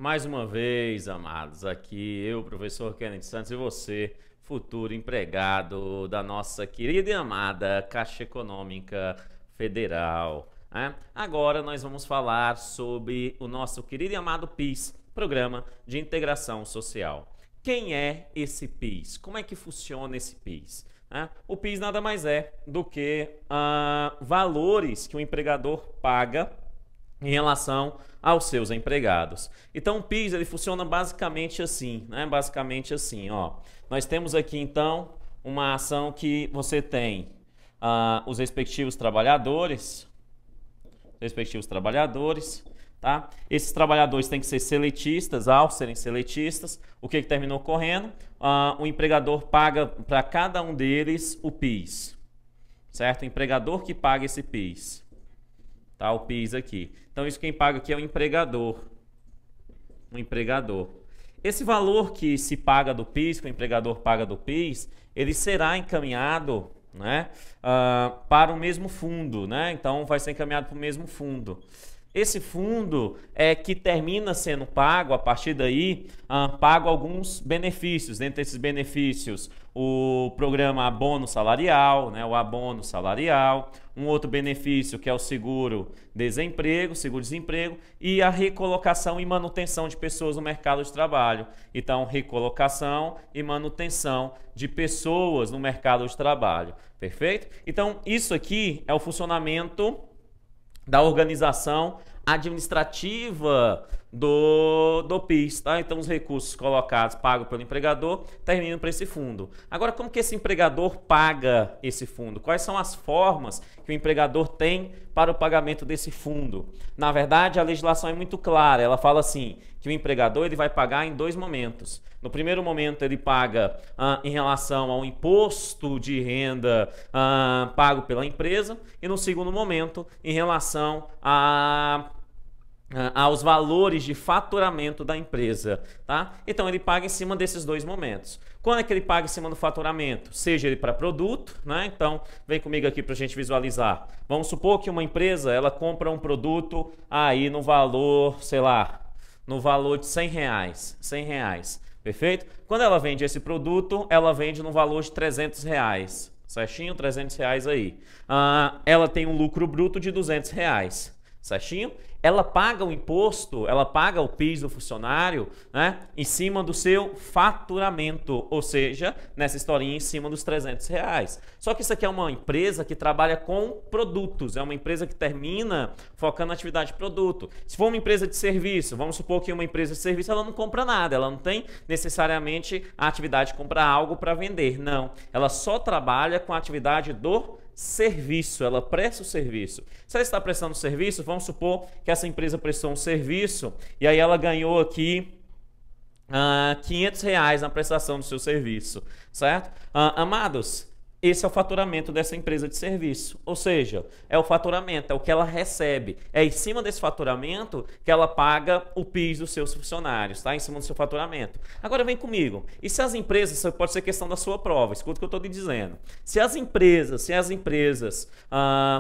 Mais uma vez, amados, aqui eu, professor Kennedy Santos, e você, futuro empregado da nossa querida e amada Caixa Econômica Federal, né? Agora nós vamos falar sobre o nosso querido e amado PIS, Programa de Integração Social. Quem é esse PIS? Como é que funciona esse PIS? O PIS nada mais é do que valores que o empregador paga em relação aos seus empregados. Então o PIS ele funciona basicamente assim, né? Basicamente assim, ó. Nós temos aqui então uma ação que você tem os respectivos trabalhadores, tá? Esses trabalhadores têm que ser seletistas. Ao serem seletistas, o que terminou ocorrendo? O empregador paga para cada um deles o PIS, certo? O empregador que paga esse PIS. Tá, o PIS aqui. Então, isso quem paga aqui é o empregador. O empregador. Esse valor que se paga do PIS, que o empregador paga do PIS, ele será encaminhado, né, para o mesmo fundo, né? Então, vai ser encaminhado para o mesmo fundo. Esse fundo é que termina sendo pago, a partir daí, pago alguns benefícios. Dentre esses benefícios, o programa abono salarial, né, o abono salarial, um outro benefício que é o seguro-desemprego, seguro-desemprego, e a recolocação e manutenção de pessoas no mercado de trabalho. Então, recolocação e manutenção de pessoas no mercado de trabalho. Perfeito? Então, isso aqui é o funcionamento da organização administrativa do PIS, tá? Então os recursos colocados, pagos pelo empregador, terminam para esse fundo. Agora, como que esse empregador paga esse fundo? Quais são as formas que o empregador tem para o pagamento desse fundo? Na verdade, a legislação é muito clara, ela fala assim, que o empregador ele vai pagar em dois momentos. No primeiro momento, ele paga em relação ao imposto de renda pago pela empresa, e no segundo momento, em relação aos valores de faturamento da empresa, tá? Então ele paga em cima desses dois momentos. Quando é que ele paga em cima do faturamento? Seja ele para produto, né? Então vem comigo aqui para a gente visualizar. Vamos supor que uma empresa ela compra um produto aí no valor, sei lá, no valor de R$100, perfeito? Quando ela vende esse produto, ela vende no valor de R$300, certinho? R$300 aí. Ela tem um lucro bruto de R$200. Certinho? Ela paga o imposto, ela paga o PIS do funcionário, né, em cima do seu faturamento, ou seja, nessa historinha em cima dos R$300. Só que isso aqui é uma empresa que trabalha com produtos, é uma empresa que termina focando na atividade de produto. Se for uma empresa de serviço, vamos supor que uma empresa de serviço ela não compra nada, ela não tem necessariamente a atividade de comprar algo para vender, não. Ela só trabalha com a atividade do serviço, ela presta o serviço. Se ela está prestando serviço, vamos supor que essa empresa prestou um serviço e aí ela ganhou aqui R$500 na prestação do seu serviço, certo? Amados, esse é o faturamento dessa empresa de serviço, ou seja, é o faturamento, é o que ela recebe. É em cima desse faturamento que ela paga o PIS dos seus funcionários, tá? Em cima do seu faturamento. Agora vem comigo, e se as empresas, isso pode ser questão da sua prova, escuta o que eu estou lhe dizendo. Se as empresas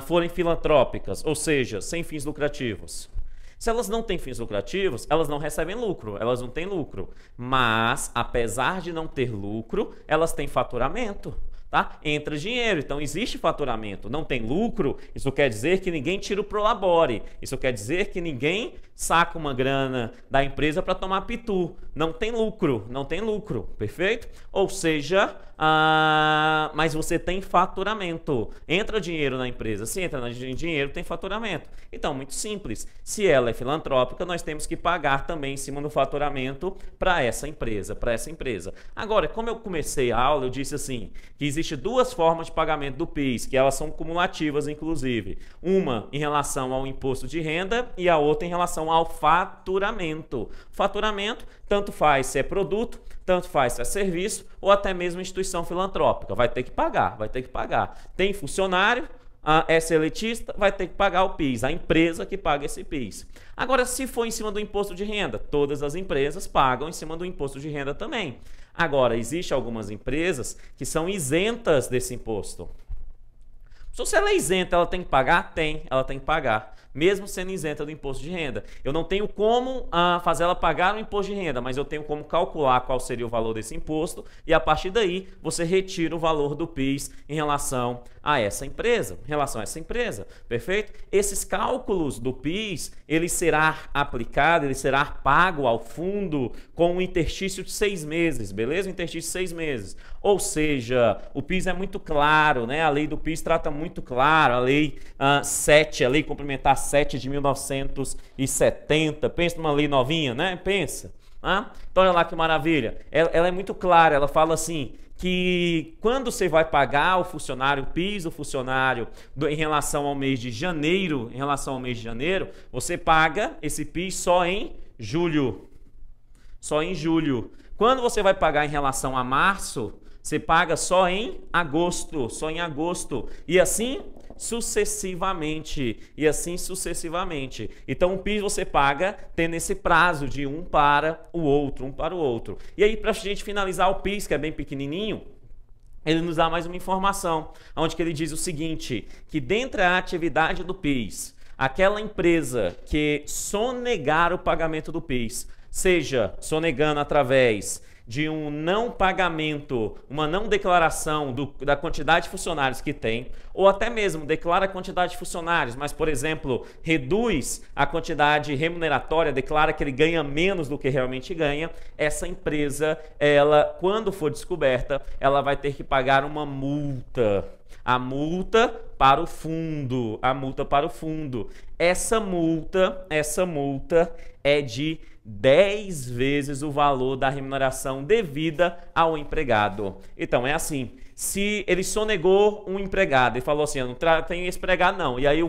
forem filantrópicas, ou seja, sem fins lucrativos, se elas não têm fins lucrativos, elas não recebem lucro, elas não têm lucro. Mas, apesar de não ter lucro, elas têm faturamento. Tá? Entra dinheiro, então existe faturamento, não tem lucro, isso quer dizer que ninguém tira o prolabore, isso quer dizer que ninguém saca uma grana da empresa para tomar pitu, não tem lucro, perfeito? Ou seja, mas você tem faturamento, entra dinheiro na empresa, se entra dinheiro tem faturamento. Então, muito simples, se ela é filantrópica, nós temos que pagar também em cima do faturamento para essa empresa, Agora, como eu comecei a aula, eu disse assim, que existe duas formas de pagamento do PIS, que elas são cumulativas, inclusive. Uma em relação ao imposto de renda e a outra em relação ao faturamento. Faturamento, tanto faz se é produto, tanto faz se é serviço ou até mesmo instituição filantrópica. Vai ter que pagar, Tem funcionário, é seletista, vai ter que pagar o PIS, a empresa que paga esse PIS. Agora, se for em cima do imposto de renda, todas as empresas pagam em cima do imposto de renda também. Agora, existem algumas empresas que são isentas desse imposto. Se ela é isenta, ela tem que pagar? Tem, ela tem que pagar, mesmo sendo isenta do imposto de renda. Eu não tenho como fazer ela pagar o imposto de renda, mas eu tenho como calcular qual seria o valor desse imposto e a partir daí você retira o valor do PIS em relação a essa empresa, perfeito? Esses cálculos do PIS, ele será aplicado, ele será pago ao fundo com um interstício de 6 meses, beleza? Um interstício de 6 meses. Ou seja, o PIS é muito claro, né? A lei do PIS trata muito claro, a lei 7, a lei complementar 7 de 1970, pensa numa lei novinha, né? Pensa. Então olha lá que maravilha, ela é muito clara, ela fala assim, que quando você vai pagar o funcionário, o PIS do funcionário em relação ao mês de janeiro, você paga esse PIS só em julho. Quando você vai pagar em relação a março, você paga só em agosto, e assim sucessivamente, Então o PIS você paga tendo esse prazo de um para o outro, E aí, para a gente finalizar o PIS, que é bem pequenininho, ele nos dá mais uma informação, onde que ele diz o seguinte, que dentro da atividade do PIS, aquela empresa que sonegar o pagamento do PIS, seja sonegando através de um não pagamento, uma não declaração da quantidade de funcionários que tem, ou até mesmo declara a quantidade de funcionários, mas, por exemplo, reduz a quantidade remuneratória, declara que ele ganha menos do que realmente ganha, essa empresa, ela, quando for descoberta, ela vai ter que pagar uma multa. A multa para o fundo, Essa multa é de 10 vezes o valor da remuneração devida ao empregado. Então é assim, se ele sonegou um empregado e falou assim, eu não tenho esse empregado não, e aí o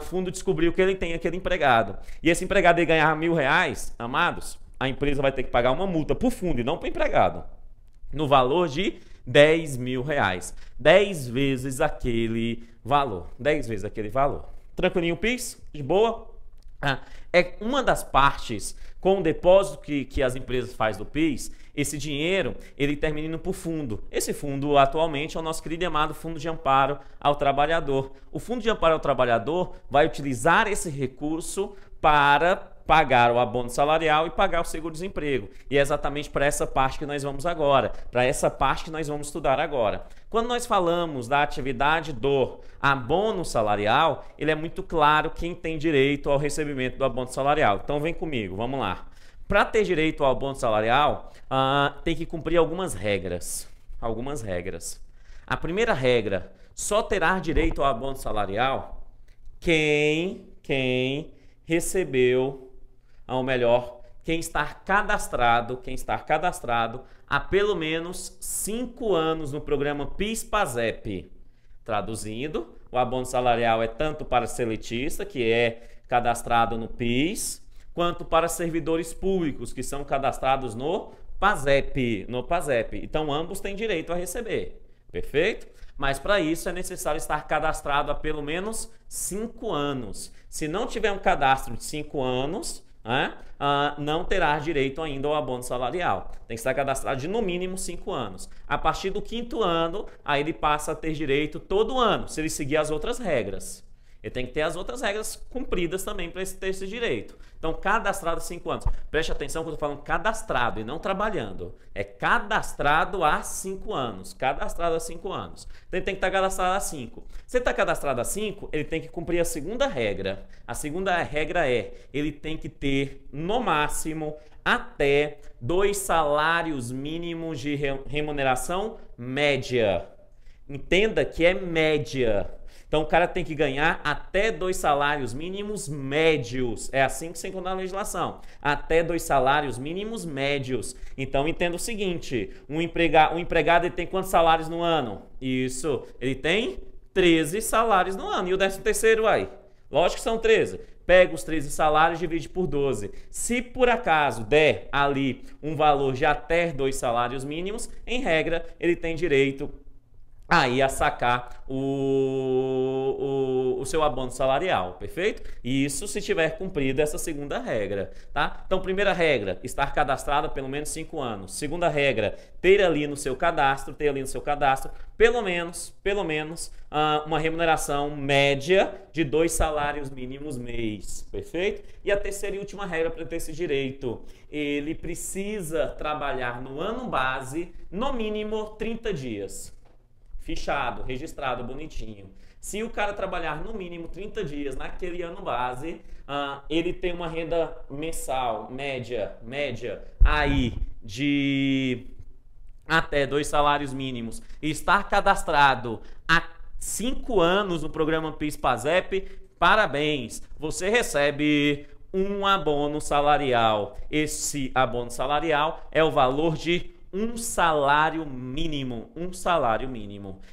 fundo descobriu que ele tem aquele empregado, e esse empregado ele ganhar R$1.000, amados, a empresa vai ter que pagar uma multa para o fundo e não para o empregado, no valor de R$10.000, 10 vezes aquele valor, Tranquilinho, PIS? De boa? É uma das partes com o depósito que as empresas fazem do PIS, esse dinheiro, ele termina indo para o fundo. Esse fundo, atualmente, é o nosso querido e amado Fundo de Amparo ao Trabalhador. O Fundo de Amparo ao Trabalhador vai utilizar esse recurso para pagar o abono salarial e pagar o seguro-desemprego. E é exatamente para essa parte que nós vamos agora, para essa parte que nós vamos estudar agora. Quando nós falamos da atividade do abono salarial, ele é muito claro quem tem direito ao recebimento do abono salarial. Então vem comigo, vamos lá. Para ter direito ao abono salarial, tem que cumprir algumas regras. A primeira regra, só terá direito ao abono salarial quem recebeu, ou melhor, quem está cadastrado há pelo menos 5 anos no programa PIS/PASEP. Traduzindo, o abono salarial é tanto para seletista, que é cadastrado no PIS, quanto para servidores públicos, que são cadastrados no PASEP. Então, ambos têm direito a receber. Perfeito? Mas para isso é necessário estar cadastrado há pelo menos 5 anos. Se não tiver um cadastro de 5 anos, não terá direito ainda ao abono salarial. Tem que estar cadastrado de no mínimo 5 anos. A partir do 5º ano, aí ele passa a ter direito todo ano, se ele seguir as outras regras. Ele tem que ter as outras regras cumpridas também para ter esse direito. Então, cadastrado há 5 anos. Preste atenção que eu estou falando cadastrado e não trabalhando. É cadastrado há 5 anos. Então, ele tem que estar cadastrado há 5. Se ele está cadastrado há 5, ele tem que cumprir a segunda regra. A segunda regra é, ele tem que ter, no máximo, até 2 salários mínimos de remuneração média. Entenda que é média. Então, o cara tem que ganhar até 2 salários mínimos médios. É assim que se encontra na legislação. Até 2 salários mínimos médios. Então, entenda o seguinte. Um empregado ele tem quantos salários no ano? Isso. Ele tem 13 salários no ano. E o 13º aí? Lógico que são 13. Pega os 13 salários e divide por 12. Se por acaso der ali um valor de até 2 salários mínimos, em regra, ele tem direito aí a sacar o seu abono salarial, perfeito? Isso se tiver cumprido essa segunda regra, tá? Então, primeira regra, estar cadastrado há pelo menos 5 anos. Segunda regra, ter ali no seu cadastro, pelo menos, uma remuneração média de 2 salários mínimos mês, perfeito? E a terceira e última regra para ter esse direito, ele precisa trabalhar no ano base, no mínimo 30 dias. Fichado, registrado, bonitinho. Se o cara trabalhar no mínimo 30 dias naquele ano base, ele tem uma renda mensal, média aí de até 2 salários mínimos e estar cadastrado há 5 anos no programa PIS/PASEP, parabéns, você recebe um abono salarial. Esse abono salarial é o valor de um salário mínimo,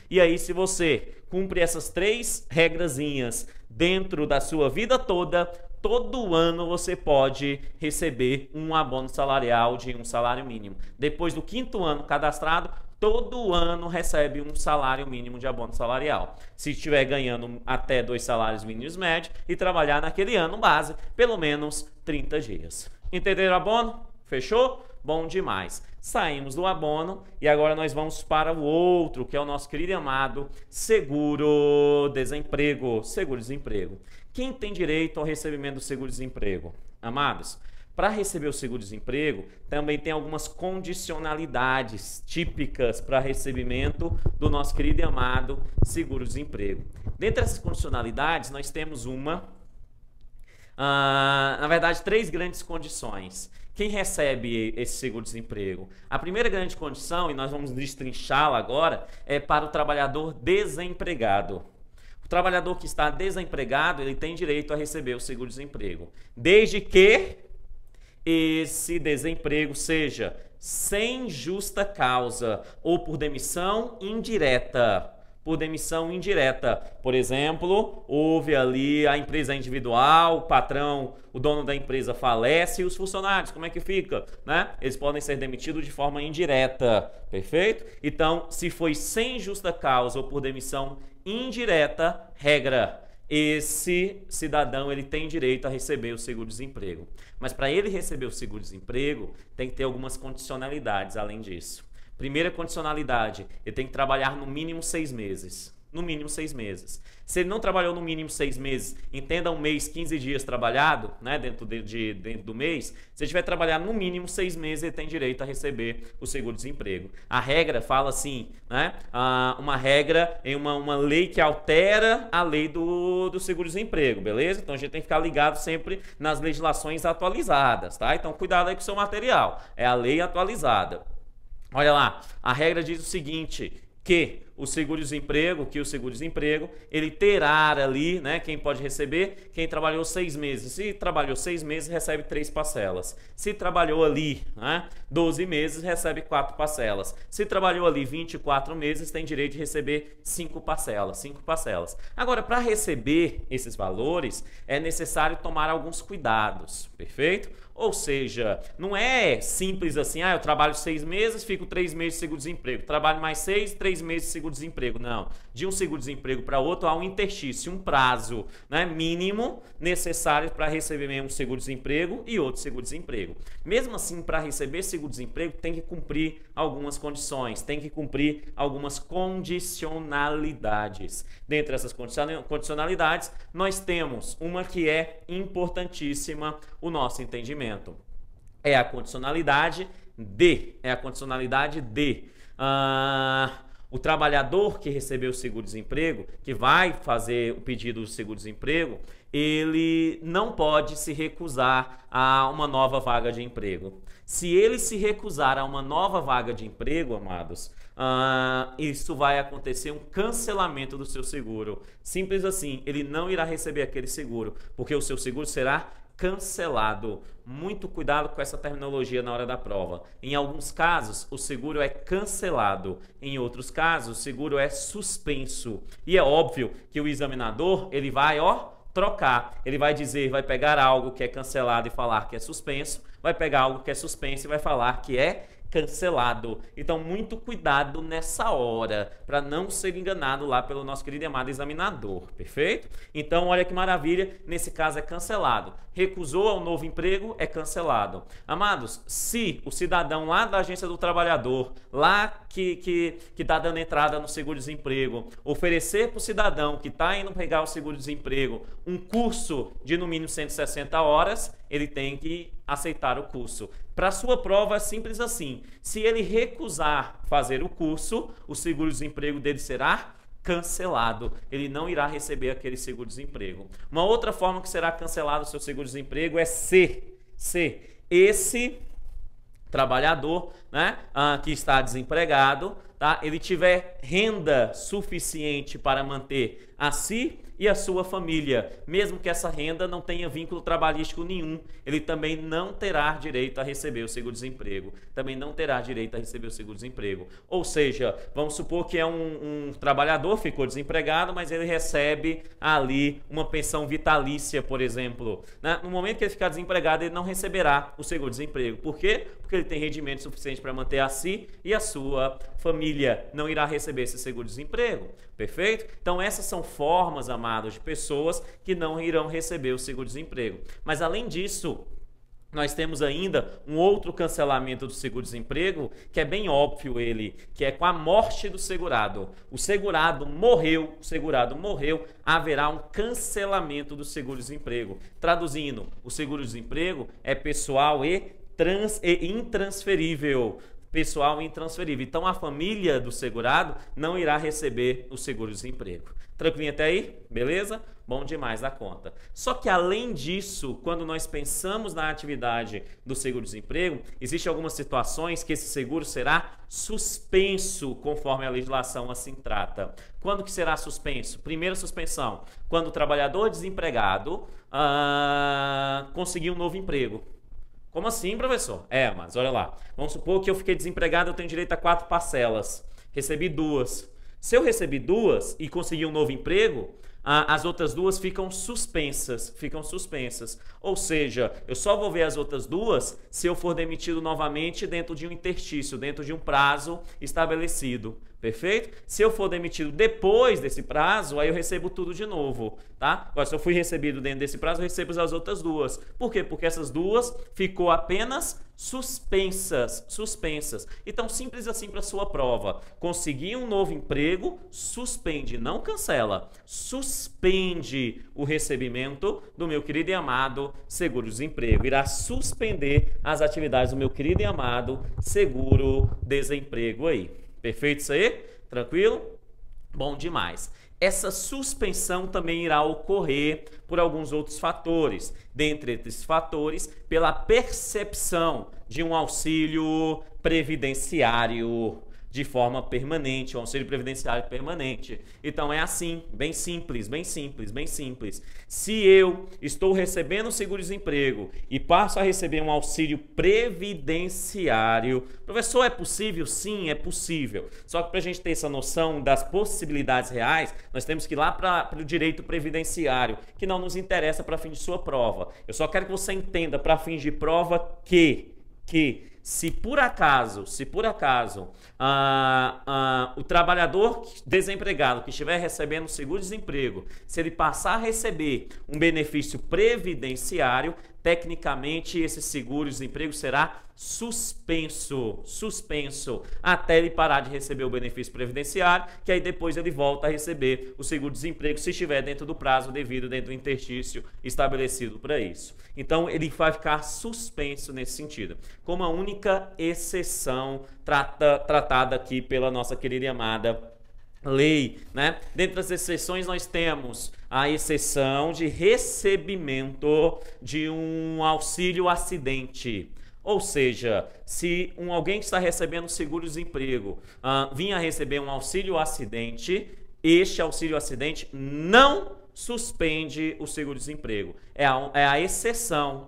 E aí, se você cumpre essas 3 regrazinhas dentro da sua vida toda, todo ano você pode receber um abono salarial de um salário mínimo. Depois do 5º ano cadastrado, todo ano recebe um salário mínimo de abono salarial. Se estiver ganhando até 2 salários mínimos médios e trabalhar naquele ano base, pelo menos 30 dias. Entenderam o abono? Fechou? Bom demais. Saímos do abono e agora nós vamos para o outro, que é o nosso querido e amado seguro-desemprego. Seguro-desemprego. Quem tem direito ao recebimento do seguro-desemprego? Amados, para receber o seguro-desemprego, também tem algumas condicionalidades típicas para recebimento do nosso querido e amado seguro-desemprego. Dentre essas condicionalidades, nós temos na verdade, 3 grandes condições. Quem recebe esse seguro-desemprego? A primeira grande condição, e nós vamos destrinchá-la agora, é para o trabalhador desempregado. O trabalhador que está desempregado, ele tem direito a receber o seguro-desemprego, desde que esse desemprego seja sem justa causa ou por demissão indireta. Por exemplo, houve ali a empresa individual, o patrão, o dono da empresa falece e os funcionários, como é que fica? Né? Eles podem ser demitidos de forma indireta, perfeito? Então, se foi sem justa causa ou por demissão indireta, regra, esse cidadão ele tem direito a receber o seguro-desemprego. Mas para ele receber o seguro-desemprego, tem que ter algumas condicionalidades além disso. Primeira condicionalidade, ele tem que trabalhar no mínimo 6 meses. No mínimo 6 meses. Se ele não trabalhou no mínimo 6 meses, entenda um mês, 15 dias trabalhado, né, dentro do mês, se ele tiver trabalhado no mínimo 6 meses, ele tem direito a receber o seguro-desemprego. A regra fala assim, né, uma regra em uma lei que altera a lei do seguro-desemprego, beleza? Então a gente tem que ficar ligado sempre nas legislações atualizadas, tá? Então cuidado aí com o seu material, é a lei atualizada. Olha lá, a regra diz o seguinte, que o seguro-desemprego, ele terá ali, né, quem pode receber, quem trabalhou 6 meses. Se trabalhou 6 meses, recebe 3 parcelas. Se trabalhou ali, né, 12 meses, recebe 4 parcelas. Se trabalhou ali 24 meses, tem direito de receber 5 parcelas. Agora, para receber esses valores, é necessário tomar alguns cuidados, perfeito? Ou seja, não é simples assim, eu trabalho 6 meses, fico 3 meses de seguro-desemprego, trabalho mais 6, 3 meses de seguro-desemprego. Não, de um seguro-desemprego para outro há um interstício, um prazo, né, mínimo necessário para receber mesmo seguro-desemprego e outro seguro-desemprego. Mesmo assim, para receber seguro-desemprego tem que cumprir algumas condições, tem que cumprir algumas condicionalidades. Dentre essas condicionalidades, nós temos uma que é importantíssima, o nosso entendimento. É a condicionalidade de o trabalhador que recebeu o seguro-desemprego, que vai fazer o pedido do seguro-desemprego, ele não pode se recusar a uma nova vaga de emprego. Se ele se recusar a uma nova vaga de emprego, amados, isso vai acontecer um cancelamento do seu seguro. Simples assim, ele não irá receber aquele seguro, porque o seu seguro será cancelado. Muito cuidado com essa terminologia na hora da prova. Em alguns casos, o seguro é cancelado. Em outros casos, o seguro é suspenso. E é óbvio que o examinador, ele vai, trocar. Ele vai dizer, vai pegar algo que é cancelado e falar que é suspenso, vai pegar algo que é suspenso e vai falar que é cancelado. Então, muito cuidado nessa hora, para não ser enganado lá pelo nosso querido e amado examinador, perfeito? Então, olha que maravilha, nesse caso é cancelado. Recusou ao novo emprego, é cancelado. Amados, se o cidadão lá da Agência do Trabalhador, lá que está dando entrada no seguro-desemprego, oferecer para o cidadão que está indo pegar o seguro-desemprego um curso de no mínimo 160 horas, ele tem que aceitar o curso. Para sua prova é simples assim. Se ele recusar fazer o curso, o seguro-desemprego dele será cancelado. Ele não irá receber aquele seguro-desemprego. Uma outra forma que será cancelado o seu seguro-desemprego é se esse trabalhador, né, que está desempregado, tá, ele tiver renda suficiente para manter a si e a sua família, mesmo que essa renda não tenha vínculo trabalhístico nenhum, ele também não terá direito a receber o seguro-desemprego. Também não terá direito a receber o seguro-desemprego. Ou seja, vamos supor que é um trabalhador, ficou desempregado, mas ele recebe ali uma pensão vitalícia, por exemplo. Né? No momento que ele ficar desempregado, ele não receberá o seguro-desemprego. Por quê? Porque ele tem rendimento suficiente para manter a si e a sua família. Não irá receber esse seguro-desemprego. Perfeito? Então, essas são formas, amados, de pessoas que não irão receber o seguro-desemprego. Mas, além disso, nós temos ainda um outro cancelamento do seguro-desemprego, que é bem óbvio ele, que é com a morte do segurado. O segurado morreu, haverá um cancelamento do seguro-desemprego. Traduzindo, o seguro-desemprego é pessoal e intransferível. Pessoal intransferível. Então, a família do segurado não irá receber o seguro-desemprego. Tranquilinho até aí? Beleza? Bom demais da conta. Só que, além disso, quando nós pensamos na atividade do seguro-desemprego, existem algumas situações que esse seguro será suspenso, conforme a legislação assim trata. Quando que será suspenso? Primeira suspensão, quando o trabalhador desempregado conseguir um novo emprego. Como assim, professor? Mas olha lá. Vamos supor que eu fiquei desempregado, eu tenho direito a 4 parcelas. Recebi 2. Se eu recebi 2 e consegui um novo emprego, as outras 2 ficam suspensas. Ou seja, eu só vou ver as outras 2 se eu for demitido novamente dentro de um interstício, dentro de um prazo estabelecido. Perfeito? Se eu for demitido depois desse prazo, aí eu recebo tudo de novo, tá? Agora, se eu fui recebido dentro desse prazo, eu recebo as outras 2. Por quê? Porque essas 2 ficou apenas suspensas. Então, simples assim para sua prova. Conseguir um novo emprego, suspende, não cancela. Suspende o recebimento do meu querido e amado seguro-desemprego. Irá suspender as atividades do meu querido e amado seguro-desemprego aí. Perfeito isso aí? Tranquilo? Bom demais. Essa suspensão também irá ocorrer por alguns outros fatores. Dentre esses fatores, pela percepção de um auxílio previdenciário de forma permanente, um auxílio previdenciário permanente. Então é assim, bem simples. Se eu estou recebendo seguro-desemprego e passo a receber um auxílio previdenciário, professor, é possível? Sim, é possível. Só que para a gente ter essa noção das possibilidades reais, nós temos que ir lá para o direito previdenciário, que não nos interessa para fim de sua prova. Eu só quero que você entenda para fim de prova que se por acaso o trabalhador desempregado que estiver recebendo seguro-desemprego, se ele passar a receber um benefício previdenciário, tecnicamente esse seguro-desemprego será suspenso, até ele parar de receber o benefício previdenciário, que aí depois ele volta a receber o seguro-desemprego se estiver dentro do prazo devido, dentro do interstício estabelecido para isso. Então ele vai ficar suspenso nesse sentido, como a única exceção tratada aqui pela nossa querida e amada lei, né? Dentre as exceções nós temos a exceção de recebimento de um auxílio acidente. Ou seja, se alguém que está recebendo seguro-desemprego vinha receber um auxílio acidente, este auxílio acidente não suspende o seguro-desemprego. É a exceção.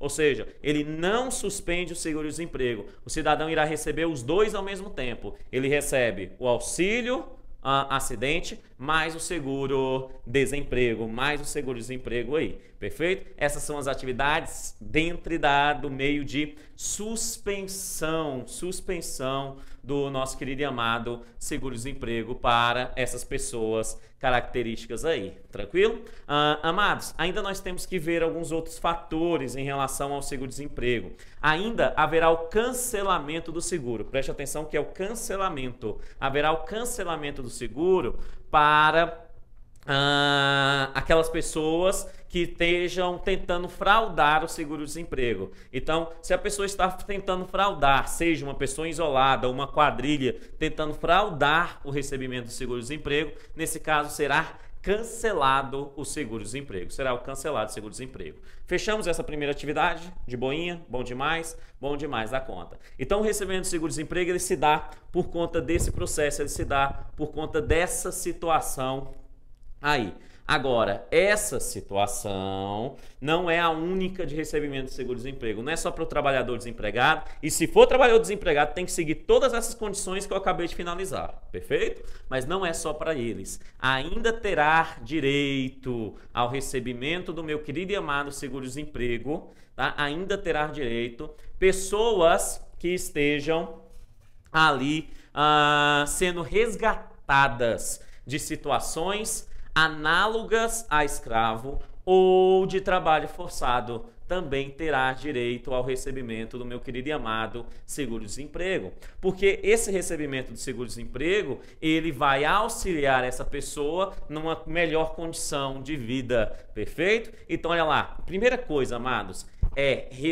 Ou seja, ele não suspende o seguro-desemprego. O cidadão irá receber os 2 ao mesmo tempo. Ele recebe o auxílio acidente, mais o seguro-desemprego, mais o seguro-desemprego aí, perfeito? Essas são as atividades dentro do meio de suspensão do nosso querido e amado seguro-desemprego para essas pessoas características aí, tranquilo? Amados, ainda nós temos que ver alguns outros fatores em relação ao seguro-desemprego. Ainda haverá o cancelamento do seguro, preste atenção que é o cancelamento, haverá o cancelamento do seguro para aquelas pessoas que estejam tentando fraudar o seguro-desemprego. Então, se a pessoa está tentando fraudar, seja uma pessoa isolada ou uma quadrilha tentando fraudar o recebimento do seguro-desemprego, nesse caso será cancelado o seguro-desemprego. Será o cancelado o seguro-desemprego. Fechamos essa primeira atividade de boinha, bom demais da conta. Então, o recebimento do seguro-desemprego ele se dá por conta desse processo, ele se dá por conta dessa situação aí. Agora, essa situação não é a única de recebimento de seguro-desemprego. Não é só para o trabalhador desempregado. E se for trabalhador desempregado, tem que seguir todas essas condições que eu acabei de finalizar. Perfeito? Mas não é só para eles. Ainda terá direito ao recebimento do meu querido e amado seguro-desemprego. Tá? Ainda terá direito pessoas que estejam ali sendo resgatadas de situações análogas a escravo ou de trabalho forçado, também terá direito ao recebimento do meu querido e amado seguro-desemprego. Porque esse recebimento do seguro-desemprego, ele vai auxiliar essa pessoa numa melhor condição de vida, perfeito? Então, olha lá, primeira coisa, amados,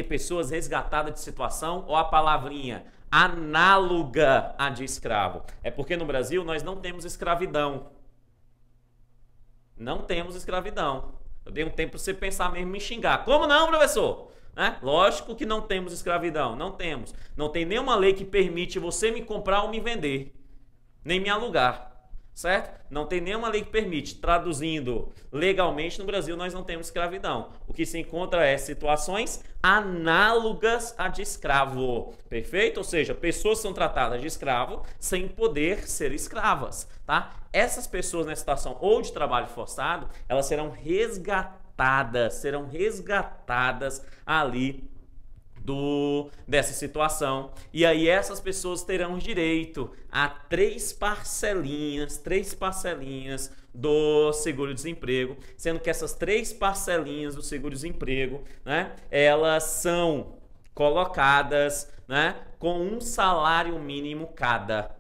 pessoas resgatadas de situação ou a palavrinha análoga a de escravo. É porque no Brasil nós não temos escravidão. Não temos escravidão. Eu dei um tempo para você pensar mesmo em me xingar. Como não, professor? Lógico que não temos escravidão. Não temos. Não tem nenhuma lei que permite você me comprar ou me vender. Nem me alugar. Certo? Não tem nenhuma lei que permite. Traduzindo legalmente, no Brasil nós não temos escravidão. O que se encontra é situações análogas a de escravo. Perfeito? Ou seja, pessoas são tratadas de escravo sem poder ser escravas. Tá? Essas pessoas nessa situação ou de trabalho forçado, elas serão resgatadas ali dessa situação. E aí essas pessoas terão direito a três parcelinhas do seguro-desemprego, sendo que essas três parcelinhas do seguro-desemprego, né, elas são colocadas, né, com um salário mínimo cada.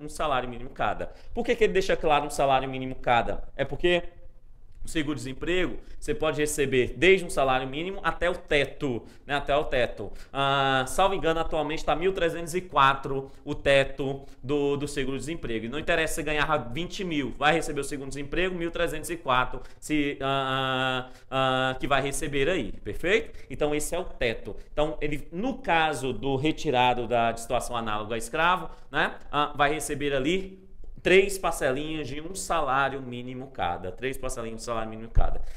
Por que ele deixa claro um salário mínimo cada? É porque o seguro-desemprego, você pode receber desde um salário mínimo até o teto, né? Salvo engano, atualmente está 1.304 o teto do seguro-desemprego. E não interessa se ganhar 20 mil, vai receber o seguro-desemprego, 1.304 que vai receber aí, perfeito? Então esse é o teto. Então, ele, no caso do retirado de situação análoga a escravo, né? Vai receber ali três parcelinhas de um salário mínimo cada.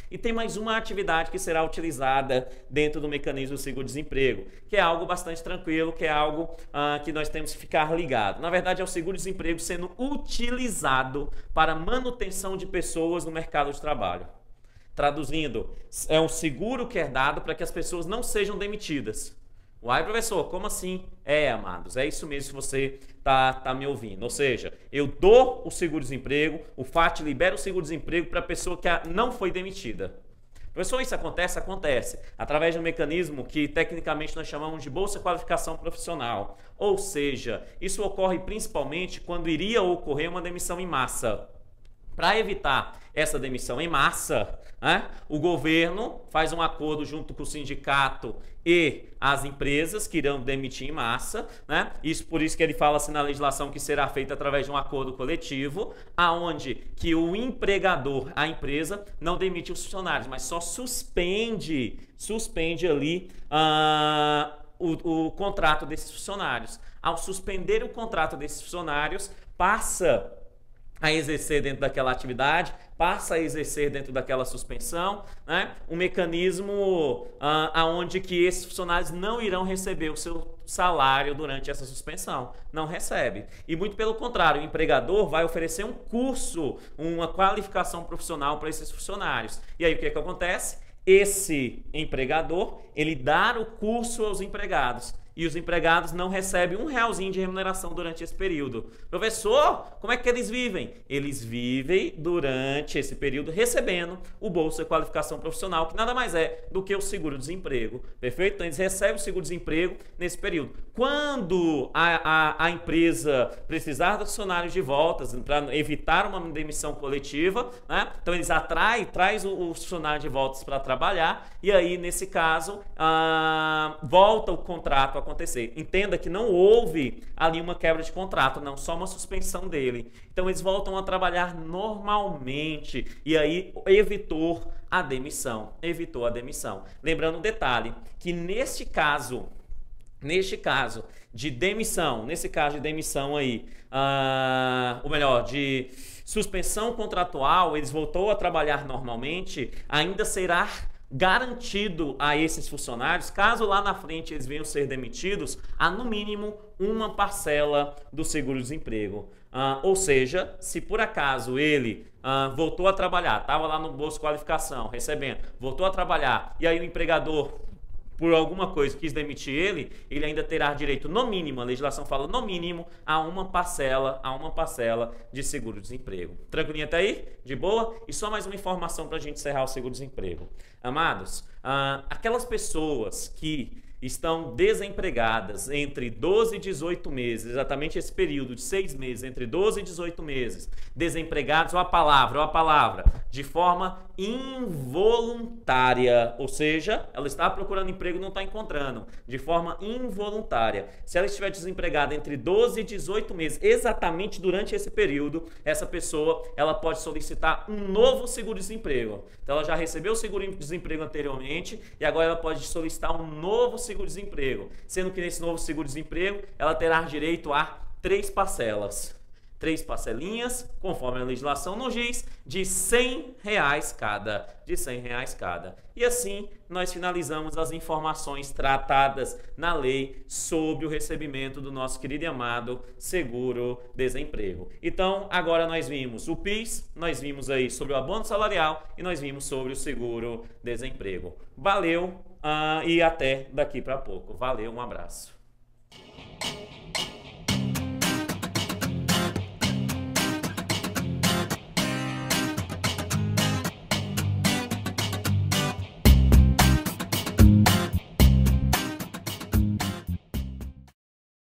E tem mais uma atividade que será utilizada dentro do mecanismo do seguro-desemprego, que é algo bastante tranquilo, que é algo que nós temos que ficar ligado. Na verdade, é o seguro-desemprego sendo utilizado para manutenção de pessoas no mercado de trabalho. Traduzindo, é um seguro que é dado para que as pessoas não sejam demitidas. Uai, professor, como assim? Amados, é isso mesmo que você tá me ouvindo. Ou seja, eu dou o seguro-desemprego, o FAT libera o seguro-desemprego para a pessoa que não foi demitida. Professor, isso acontece? Acontece. Através de um mecanismo que tecnicamente nós chamamos de Bolsa Qualificação Profissional. Ou seja, isso ocorre principalmente quando iria ocorrer uma demissão em massa. Para evitar essa demissão em massa, né, o governo faz um acordo junto com o sindicato e as empresas que irão demitir em massa, né? Por isso que ele fala assim na legislação que será feito através de um acordo coletivo, aonde que o empregador, a empresa, não demite os funcionários, mas só suspende ali o contrato desses funcionários. Ao suspender o contrato desses funcionários, passa a exercer dentro daquela atividade, passa a exercer dentro daquela suspensão, né? Um mecanismo aonde que esses funcionários não irão receber o seu salário durante essa suspensão. Não recebe. E muito pelo contrário, o empregador vai oferecer um curso, uma qualificação profissional para esses funcionários. E aí o que que acontece? Esse empregador, ele dá o curso aos empregados. E os empregados não recebem R$1 de remuneração durante esse período. Professor, como é que eles vivem? Eles vivem durante esse período recebendo o Bolsa Qualificação Profissional, que nada mais é do que o seguro-desemprego. Perfeito? Então eles recebem o seguro-desemprego nesse período. Quando a empresa precisar dos funcionários de volta, para evitar uma demissão coletiva, né? Então eles traz os funcionários de volta para trabalhar, e aí, nesse caso, volta o contrato a acontecer. Entenda que não houve ali uma quebra de contrato, não, só uma suspensão dele. Então eles voltam a trabalhar normalmente, e aí evitou a demissão. Lembrando um detalhe, que neste caso de demissão aí, ou melhor, de suspensão contratual, eles voltou a trabalhar normalmente, ainda será garantido a esses funcionários, caso lá na frente eles venham ser demitidos, a no mínimo uma parcela do seguro-desemprego. Ou seja, se por acaso ele voltou a trabalhar, estava lá no Bolsa Qualificação, recebendo, voltou a trabalhar, e aí o empregador, por alguma coisa, quis demitir ele ainda terá direito, no mínimo, a legislação fala, no mínimo, a uma parcela de seguro-desemprego. Tranquilinho até aí? De boa? E só mais uma informação para a gente encerrar o seguro-desemprego. Amados, aquelas pessoas que estão desempregadas entre 12 e 18 meses, exatamente esse período de 6 meses, entre 12 e 18 meses, desempregados, ou a palavra, de forma involuntária, ou seja, ela está procurando emprego e não está encontrando, de forma involuntária. Se ela estiver desempregada entre 12 e 18 meses, exatamente durante esse período, essa pessoa, ela pode solicitar um novo seguro-desemprego. Então, ela já recebeu o seguro-desemprego anteriormente e agora ela pode solicitar um novo seguro-desemprego, sendo que nesse novo seguro-desemprego ela terá direito a 3 parcelas. 3 parcelinhas, conforme a legislação nos diz, de R$100 cada. E assim, nós finalizamos as informações tratadas na lei sobre o recebimento do nosso querido e amado seguro-desemprego. Então, agora nós vimos o PIS, nós vimos aí sobre o abono salarial e nós vimos sobre o seguro-desemprego. Valeu e até daqui para pouco. Valeu, um abraço.